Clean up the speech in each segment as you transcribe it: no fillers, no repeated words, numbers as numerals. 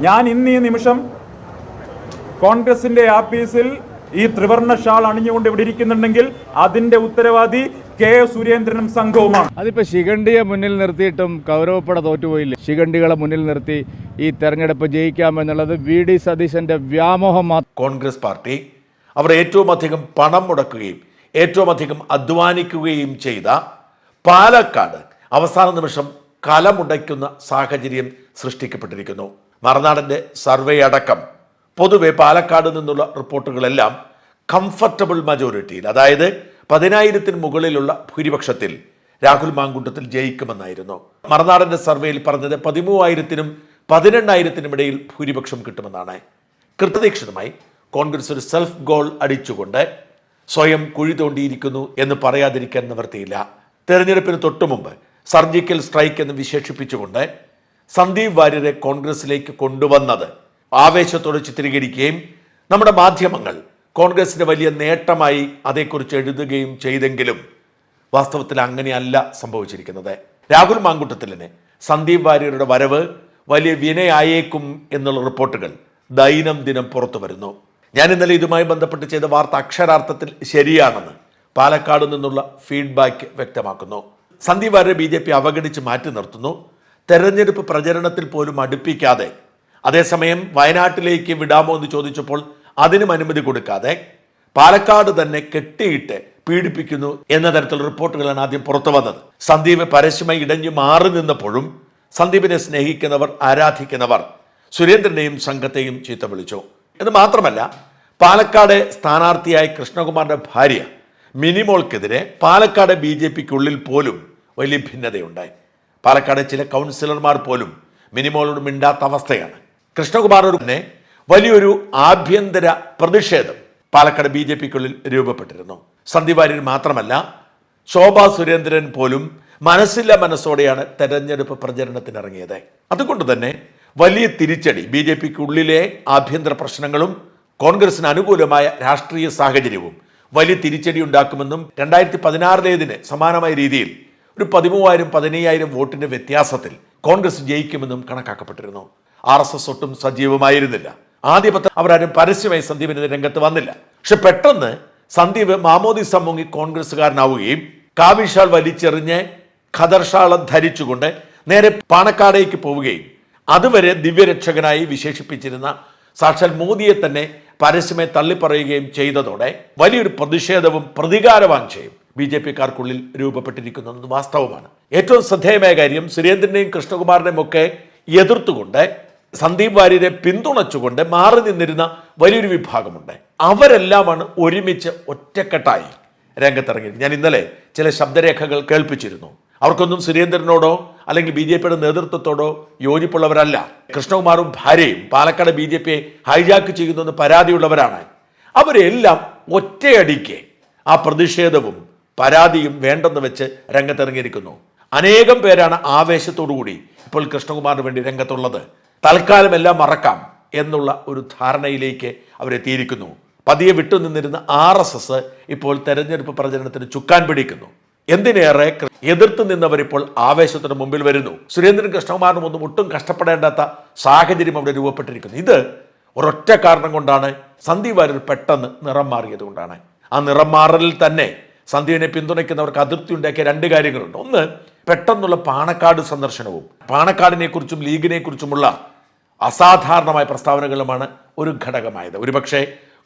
ഞാൻ ഇന്ന് ഈ നിമിഷം കോൺഗ്രസിന്റെ ആഫീസിൽ ഈ ത്രിവർണ്ണ ഷാൾ അണിഞ്ഞുകൊണ്ട് ഇവിടെ ഇരിക്കുന്നുണ്ടെങ്കിൽ അതിന്റെ ഉത്തരവാദി കെ സുരേന്ദ്രനും സംഘവുമാണ്. അതിപ്പോ ശിഖണ്ഡിയെ മുന്നിൽ നിർത്തിയിട്ടും കൗരവപ്പട തോറ്റുപോയില്ലേ? ശിഖണ്ഡികളെ മുന്നിൽ നിർത്തി ഈ തെരഞ്ഞെടുപ്പ് ജയിക്കാമെന്നുള്ളത് VD സതീശന്റെ വ്യാമോഹം മാത്രം. കോൺഗ്രസ് പാർട്ടി അവർ ഏറ്റവും അധികം പണം മുടക്കുകയും ഏറ്റവും അധികം അധ്വാനിക്കുകയും ചെയ്ത പാലക്കാട് അവസാന നിമിഷം കലമുടയ്ക്കുന്ന സാഹചര്യം സൃഷ്ടിക്കപ്പെട്ടിരിക്കുന്നു. മറുനാടൻ്റെ സർവേ അടക്കം പൊതുവെ പാലക്കാട് നിന്നുള്ള റിപ്പോർട്ടുകളെല്ലാം കംഫർട്ടബിൾ മജോറിറ്റിയിൽ, അതായത് 10,000-ന് മുകളിലുള്ള ഭൂരിപക്ഷത്തിൽ രാഹുൽ മാങ്കൂട്ടത്തിൽ ജയിക്കുമെന്നായിരുന്നു. മറുനാടൻ്റെ സർവേയിൽ പറഞ്ഞത് 13,000-നും 18,000-നും ഇടയിൽ ഭൂരിപക്ഷം കിട്ടുമെന്നാണ്. കൃത്യനിഷ്ഠിതമായി കോൺഗ്രസ് ഒരു സെൽഫ് ഗോൾ അടിച്ചുകൊണ്ട് സ്വയം കുഴി തോണ്ടിയിരിക്കുന്നു എന്ന് പറയാതിരിക്കാൻ നിവൃത്തിയില്ല. തെരഞ്ഞെടുപ്പിന് തൊട്ടുമുമ്പ് സർജിക്കൽ സ്ട്രൈക്ക് എന്ന് വിശേഷിപ്പിച്ചുകൊണ്ട് സന്ദീപ് വാര്യരെ കോൺഗ്രസിലേക്ക് കൊണ്ടുവന്നത് ആവേശത്തോടെ ചിത്രീകരിക്കുകയും നമ്മുടെ മാധ്യമങ്ങൾ കോൺഗ്രസിന്റെ വലിയ നേട്ടമായി അതേക്കുറിച്ച് എഴുതുകയും ചെയ്തെങ്കിലും വാസ്തവത്തിൽ അങ്ങനെയല്ല സംഭവിച്ചിരിക്കുന്നത്. രാഹുൽ മാങ്കൂട്ടത്തിലിന് സന്ദീപ് വാര്യരുടെ വരവ് വലിയ വിനയായേക്കും എന്നുള്ള റിപ്പോർട്ടുകൾ ദൈനംദിനം പുറത്തു വരുന്നു. ഞാൻ ഇന്നലെ ഇതുമായി ബന്ധപ്പെട്ട് ചെയ്ത വാർത്ത അക്ഷരാർത്ഥത്തിൽ ശരിയാണെന്ന് പാലക്കാട് നിന്നുള്ള ഫീഡ്ബാക്ക് വ്യക്തമാക്കുന്നു. സന്ദീപ് വാര്യരെ BJP അവഗണിച്ച് മാറ്റി നിർത്തുന്നു. തെരഞ്ഞെടുപ്പ് പ്രചരണത്തിൽ പോലും അടുപ്പിക്കാതെ, അതേസമയം വയനാട്ടിലേക്ക് വിടാമോ എന്ന് ചോദിച്ചപ്പോൾ അതിനും അനുമതി കൊടുക്കാതെ പാലക്കാട് തന്നെ കെട്ടിയിട്ട് പീഡിപ്പിക്കുന്നു എന്ന തരത്തിലുള്ള റിപ്പോർട്ടുകളാണ് ആദ്യം പുറത്തു വന്നത്. സന്ദീപ് പരസ്യമായി ഇടഞ്ഞു മാറി നിന്നപ്പോഴും സന്ദീപിനെ സ്നേഹിക്കുന്നവർ, ആരാധിക്കുന്നവർ സുരേന്ദ്രനെയും സംഘത്തെയും ചീത്ത വിളിച്ചു. എന്ന് മാത്രമല്ല, പാലക്കാട് സ്ഥാനാർത്ഥിയായ കൃഷ്ണകുമാറിന്റെ ഭാര്യ മിനിമോൾക്കെതിരെ പാലക്കാട് BJPക്കുള്ളിൽ പോലും വലിയ ഭിന്നതയുണ്ടായി. പാലക്കാട് ചില കൗൺസിലർമാർ പോലും മിനിമോളോട് മിണ്ടാത്ത അവസ്ഥയാണ്. കൃഷ്ണകുമാറിന് തന്നെ വലിയൊരു ആഭ്യന്തര പ്രതിഷേധം പാലക്കാട് BJPക്കുള്ളിൽ രൂപപ്പെട്ടിരുന്നു. സന്ദീപ് വാര്യർ മാത്രമല്ല, ശോഭാ സുരേന്ദ്രൻ പോലും മനസ്സോടെയാണ് തെരഞ്ഞെടുപ്പ് പ്രചരണത്തിനിറങ്ങിയത്. അതുകൊണ്ട് തന്നെ വലിയ തിരിച്ചടി BJPക്കുള്ളിലെ ആഭ്യന്തര പ്രശ്നങ്ങളും കോൺഗ്രസിന് അനുകൂലമായ രാഷ്ട്രീയ സാഹചര്യവും വലിയ തിരിച്ചടി ഉണ്ടാക്കുമെന്നും 2016 സമാനമായ രീതിയിൽ ഒരു 13,000-15,000 വോട്ടിന്റെ വ്യത്യാസത്തിൽ കോൺഗ്രസ് ജയിക്കുമെന്നും കണക്കാക്കപ്പെട്ടിരുന്നു. RSS ഒട്ടും സജീവമായിരുന്നില്ല. ആദ്യപത്ത് അവരാരും പരസ്യമായി സന്ദീപിനെതിരെ രംഗത്ത് വന്നില്ല. പക്ഷെ പെട്ടെന്ന് സന്ദീപ് മാമോദിസ മുങ്ങി കോൺഗ്രസ്സുകാരനാവുകയും കാവിഷാൾ വലിച്ചെറിഞ്ഞ് ഖദർഷാളം ധരിച്ചുകൊണ്ട് നേരെ പാണക്കാടേക്ക് പോവുകയും അതുവരെ ദിവ്യരക്ഷകനായി വിശേഷിപ്പിച്ചിരുന്ന സാക്ഷാൽ മോദിയെ തന്നെ പരസ്യമായി തള്ളിപ്പറയുകയും ചെയ്തതോടെ വലിയൊരു പ്രതിഷേധവും പ്രതികാരവാഞ്ചയും BJPക്കാർക്കുള്ളിൽ രൂപപ്പെട്ടിരിക്കുന്നത് വാസ്തവമാണ്. ഏറ്റവും ശ്രദ്ധേയമായ കാര്യം, സുരേന്ദ്രനെയും കൃഷ്ണകുമാറിനെയും ഒക്കെ എതിർത്തുകൊണ്ട് സന്ദീപ് വാര്യരെ പിന്തുണച്ചുകൊണ്ട് മാറി നിന്നിരുന്ന വലിയൊരു വിഭാഗമുണ്ട്. അവരെല്ലാമാണ് ഒരുമിച്ച് ഒറ്റക്കെട്ടായി രംഗത്തിറങ്ങിയത്. ഞാൻ ഇന്നലെ ചില ശബ്ദരേഖകൾ കേൾപ്പിച്ചിരുന്നു. അവർക്കൊന്നും സുരേന്ദ്രനോടോ അല്ലെങ്കിൽ BJPയുടെ നേതൃത്വത്തോടോ യോജിപ്പുള്ളവരല്ല. കൃഷ്ണകുമാറും ഭാര്യയും പാലക്കാട് BJPയെ ഹൈജാക്ക് ചെയ്യുന്നെന്ന് പരാതിയുള്ളവരാണ്. അവരെല്ലാം ഒറ്റയടിക്ക് ആ പ്രതിഷേധവും പരാതിയും വേണ്ടെന്ന് വെച്ച് രംഗത്തിറങ്ങിയിരിക്കുന്നു. അനേകം പേരാണ് ആവേശത്തോടുകൂടി ഇപ്പോൾ കൃഷ്ണകുമാറിന് വേണ്ടി രംഗത്തുള്ളത്. തൽക്കാലം എല്ലാം മറക്കാം എന്നുള്ള ഒരു ധാരണയിലേക്ക് അവരെത്തിയിരിക്കുന്നു. പതിയെ വിട്ടുനിന്നിരുന്ന RSS ഇപ്പോൾ തെരഞ്ഞെടുപ്പ് പ്രചരണത്തിന് ചുക്കാൻ പിടിക്കുന്നു. എന്തിനേറെ എതിർത്ത് നിന്നവരിപ്പോൾ ആവേശത്തിന് മുമ്പിൽ വരുന്നു. സുരേന്ദ്രൻ കൃഷ്ണകുമാറിനും ഒട്ടും കഷ്ടപ്പെടേണ്ടാത്ത സാഹചര്യം അവിടെ രൂപപ്പെട്ടിരിക്കുന്നു. ഇത് ഒരൊറ്റ കാരണം കൊണ്ടാണ്, സന്ദീപ് വാര്യർ പെട്ടെന്ന് നിറം മാറിയത് കൊണ്ടാണ്. ആ നിറം മാറലിൽ തന്നെ സന്ദീപിനെ പിന്തുണയ്ക്കുന്നവർക്ക് അതിർത്തി ഉണ്ടാക്കിയ 2 കാര്യങ്ങളുണ്ട്. ഒന്ന്, പെട്ടെന്നുള്ള പാണക്കാട് സന്ദർശനവും പാണക്കാടിനെ കുറിച്ചും ലീഗിനെ കുറിച്ചുമുള്ള അസാധാരണമായ പ്രസ്താവനകളുമാണ് ഒരു ഘടകമായത്. ഒരുപക്ഷെ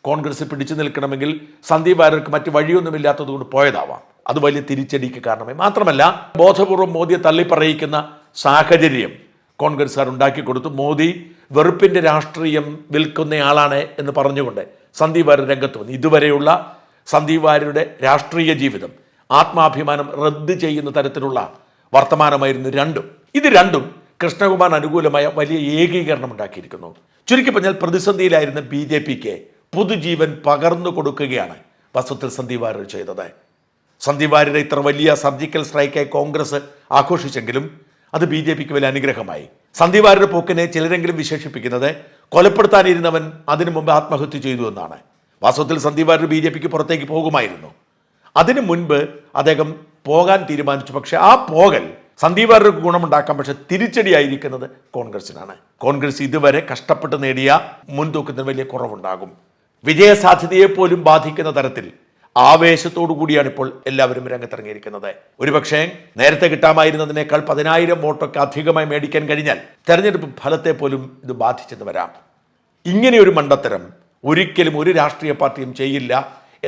കോൺഗ്രസ് പിടിച്ചു നിൽക്കണമെങ്കിൽ സന്ദീപ് വാര്യർക്ക് മറ്റു വഴിയൊന്നുമില്ലാത്തതുകൊണ്ട് പോയതാവാം. അത് വലിയ തിരിച്ചടിക്ക് കാരണമായി. മാത്രമല്ല, ബോധപൂർവം മോദിയെ തള്ളിപ്പറയിക്കുന്ന സാഹചര്യം കോൺഗ്രസ്സുകാർ ഉണ്ടാക്കി കൊടുത്തു. മോദി വെറുപ്പിന്റെ രാഷ്ട്രീയം വിൽക്കുന്നയാളാണ് എന്ന് പറഞ്ഞുകൊണ്ട് സന്ദീപ് വാര്യർ രംഗത്ത് വന്നു. ഇതുവരെയുള്ള സന്ദീപ് വാര്യരുടെ രാഷ്ട്രീയ ജീവിതം, ആത്മാഭിമാനം റദ്ദ് ചെയ്യുന്ന തരത്തിലുള്ള വർത്തമാനമായിരുന്നു രണ്ടും. ഇത് രണ്ടും കൃഷ്ണകുമാർ അനുകൂലമായ വലിയ ഏകീകരണം ഉണ്ടാക്കിയിരിക്കുന്നു. ചുരുക്കി പറഞ്ഞാൽ, പ്രതിസന്ധിയിലായിരുന്ന BJPക്ക് പുതുജീവൻ പകർന്നു കൊടുക്കുകയാണ് വസ്തുത്തിൽ സന്ദീപ് വാര്യർ ചെയ്തത്. സന്ദീപ് വാര്യരെ ഇത്ര വലിയ സർജിക്കൽ സ്ട്രൈക്കായി കോൺഗ്രസ് ആഘോഷിച്ചെങ്കിലും അത് BJPക്ക് വലിയ അനുഗ്രഹമായി. സന്ദീപ് വാര്യരുടെ പോക്കിനെ ചിലരെങ്കിലും വിശേഷിപ്പിക്കുന്നത് കൊലപ്പെടുത്താനിരുന്നവൻ അതിനു മുമ്പ് ആത്മഹത്യ ചെയ്തു എന്നാണ്. വാസ്തവത്തിൽ സന്ദീപ് വാര്യർ BJPക്ക് പുറത്തേക്ക് പോകുമായിരുന്നു. അതിനു മുൻപ് അദ്ദേഹം പോകാൻ തീരുമാനിച്ചു. പക്ഷെ ആ പോകൽ സന്ദീപ് വാര്യർക്ക് ഗുണമുണ്ടാക്കാം, പക്ഷെ തിരിച്ചടിയായിരിക്കുന്നത് കോൺഗ്രസിനാണ്. കോൺഗ്രസ് ഇതുവരെ കഷ്ടപ്പെട്ട് നേടിയ മുൻതൂക്കത്തിന് വലിയ കുറവുണ്ടാകും. വിജയസാധ്യതയെ പോലും ബാധിക്കുന്ന തരത്തിൽ ആവേശത്തോടു കൂടിയാണ് ഇപ്പോൾ എല്ലാവരും രംഗത്തിറങ്ങിയിരിക്കുന്നത്. ഒരുപക്ഷെ നേരത്തെ കിട്ടാമായിരുന്നതിനേക്കാൾ 10,000 വോട്ടൊക്കെ അധികമായി മേടിക്കാൻ കഴിഞ്ഞാൽ തെരഞ്ഞെടുപ്പ് ഫലത്തെ പോലും ഇത് ബാധിച്ചെന്ന് വരാം. ഇങ്ങനെയൊരു മണ്ടത്തരം ഒരിക്കലും ഒരു രാഷ്ട്രീയ പാർട്ടിയും ചെയ്യില്ല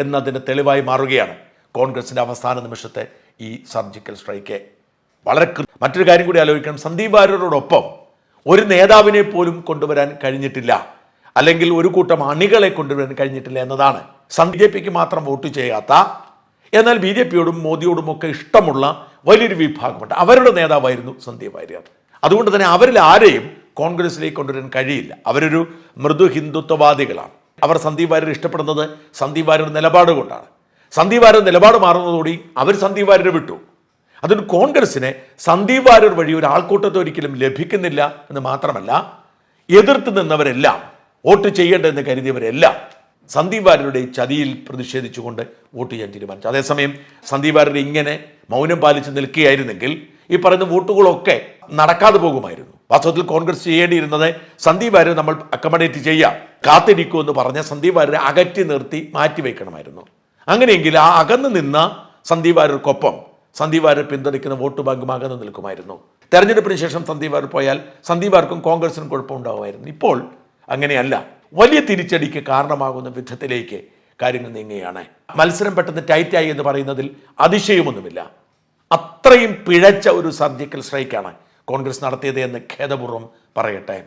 എന്നതിന് തെളിവായി മാറുകയാണ് കോൺഗ്രസിന്റെ അവസാന നിമിഷത്തെ ഈ സർജിക്കൽ സ്ട്രൈക്ക്. വളരെ മറ്റൊരു കാര്യം കൂടി ആലോചിക്കണം. സന്ദീപ് വാര്യരോടൊപ്പം ഒരു നേതാവിനെ പോലും കൊണ്ടുവരാൻ കഴിഞ്ഞിട്ടില്ല, അല്ലെങ്കിൽ ഒരു കൂട്ടം അണികളെ കൊണ്ടുവരാൻ കഴിഞ്ഞിട്ടില്ല എന്നതാണ്. BJPക്ക് മാത്രം വോട്ട് ചെയ്യാത്ത, എന്നാൽ BJPയോടും മോദിയോടും ഒക്കെ ഇഷ്ടമുള്ള വലിയൊരു വിഭാഗമുണ്ട്. അവരുടെ നേതാവായിരുന്നു സന്ദീപ് വാര്യർ. അതുകൊണ്ട് തന്നെ അവരിൽ ആരെയും കോൺഗ്രസിലേക്ക് കൊണ്ടുവരാൻ കഴിയില്ല. അവരൊരു മൃദു ഹിന്ദുത്വവാദികളാണ്. അവർ സന്ദീപ് വാര്യർ ഇഷ്ടപ്പെടുന്നത് സന്ദീപ് വാര്യർ നിലപാട് കൊണ്ടാണ്. സന്ദീപ് വാര്യർ നിലപാട് മാറുന്നതോടെ അവർ സന്ദീപ് വാര്യരെ വിട്ടു. അതുകൊണ്ട് കോൺഗ്രസിന് സന്ദീപ് വാര്യർ വഴി ഒരു ആൾക്കൂട്ടത്തെ ഒരിക്കലും ലഭിക്കുന്നില്ല എന്ന് മാത്രമല്ല, എതിർത്ത് നിന്നവരെല്ലാം, വോട്ട് ചെയ്യേണ്ടതെന്ന് കരുതിയവരെല്ലാം സന്ദീപ് വാര്യരുടെ ചതിയിൽ പ്രതിഷേധിച്ചുകൊണ്ട് വോട്ട് ചെയ്യാൻ തീരുമാനിച്ചു. അതേസമയം സന്ദീപ് വാര്യർ ഇങ്ങനെ മൗനം പാലിച്ച് നിൽക്കുകയായിരുന്നെങ്കിൽ ഈ പറയുന്ന വോട്ടുകളൊക്കെ നടക്കാതെ പോകുമായിരുന്നു. വാസ്തവത്തിൽ കോൺഗ്രസ് ചെയ്യേണ്ടിയിരുന്നത് സന്ദീപ് വാര്യർ നമ്മൾ അക്കമഡേറ്റ് ചെയ്യാം, കാത്തിരിക്കുമെന്ന് പറഞ്ഞ സന്ദീപ് വാര്യരെ അകറ്റി നിർത്തി മാറ്റിവെക്കണമായിരുന്നു. അങ്ങനെയെങ്കിൽ ആ അകന്നു നിന്ന സന്ദീപ് വാര്യർക്കൊപ്പം സന്ദീപ് വാര്യർ പിന്തുണയ്ക്കുന്ന വോട്ട് ബാങ്കും അകന്നു നിൽക്കുമായിരുന്നു. തെരഞ്ഞെടുപ്പിന് ശേഷം സന്ദീപ് വാര്യർ പോയാൽ സന്ദീപ് വാര്യർക്കും കോൺഗ്രസിനും കുഴപ്പമുണ്ടാകുമായിരുന്നു. ഇപ്പോൾ അങ്ങനെയല്ല. വലിയ തിരിച്ചടിക്ക് കാരണമാകുന്ന വിധത്തിലേക്ക് കാര്യങ്ങൾ നീങ്ങുകയാണ്. മത്സരം പെട്ടെന്ന് ടൈറ്റായി എന്ന് പറയുന്നതിൽ അതിശയമൊന്നുമില്ല. അത്രയും പിഴച്ച ഒരു സർജിക്കൽ സ്ട്രൈക്കാണ് കോൺഗ്രസ് നടത്തിയത് എന്ന് ഖേദപൂർവ്വം പറയട്ടെ.